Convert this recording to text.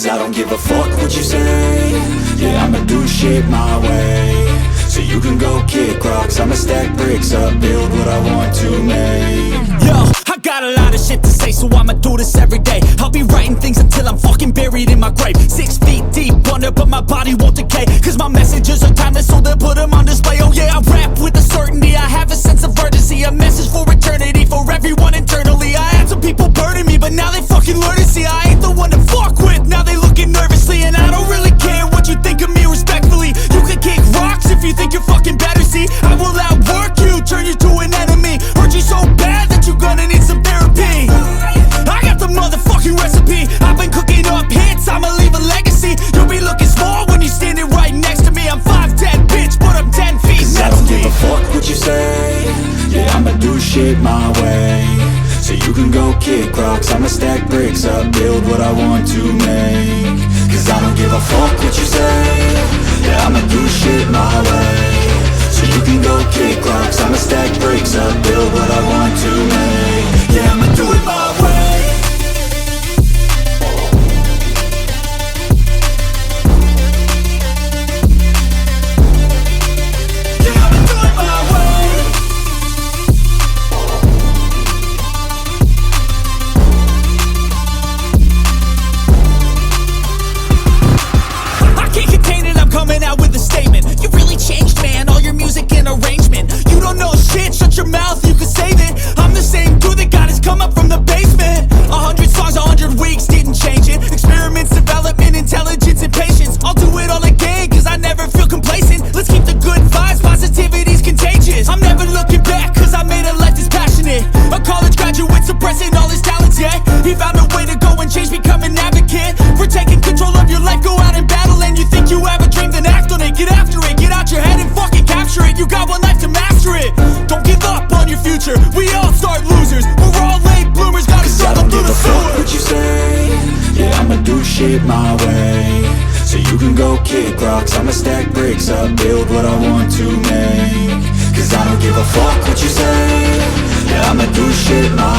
I don't give a fuck what you say. Yeah, I'ma do shit my way. So you can go kick rocks, I'ma stack bricks up, build what I want to make. Yo, I got a lot of shit to say, so I'ma do this every day. I'll be writing things until I'm fucking buried in my grave. 6 feet deep under, but my body won't decay. Cause my messages are timeless, so they'll put them on display. Oh yeah, I rap with a certainty, I have a sense of urgency. A message for eternity, for everyone internally. I had some people burning me, but now they fucking learn to see I ain't the one to fuck with, now they looking nervously. And I don't really care what you think of me respectfully. You can kick rocks if you think you're fucking better, see. I will outwork you, turn you to an enemy. Hurt you so bad that you're gonna need some therapy. I got the motherfucking recipe, I've been cooking up hits, I'ma leave a legacy. You'll be looking small when you're standing right next to me. I'm 5'10", bitch, but I'm 10 feet. Cause I don't give a fuck what you say. Yeah, I'ma do shit my way. So you can go kick rocks, I'ma stack bricks up, build what I want to make. Cause I don't give a fuck what you say. Yeah, I'ma do shit my way. So you can go kick rocks, I'ma stack bricks up, build what I want to make. Yeah, I'ma do it my way. Coming out with a statement. You really changed, man, all your music and arrangement. You don't know shit, shut your mouth, you can save it. I'm the same dude that got his come up from the basement. 100 songs, 100 weeks, didn't change it. Experiments, development, intelligence, and patience. I'll do it all again, cause I never feel complacent. Let's keep the good vibes, positivity's contagious. I'm never looking back, cause I made a life that's passionate. A college graduate suppressing all his talents, yeah. He found a way to go and change, become an advocate. For taking control of your life, go out and battle. And you think you have a dream, then act on it. Get after it, get out your head and fucking capture it. You got one life to master it. Don't give up on your future, we all start losers. We're all late bloomers, gotta struggle through the sewer. Fuck what you say. Yeah, I'ma do shit my way. So you can go kick rocks, I'ma stack bricks up, build what I want to make. Cause I don't give a fuck what you say. Yeah, I'ma do shit my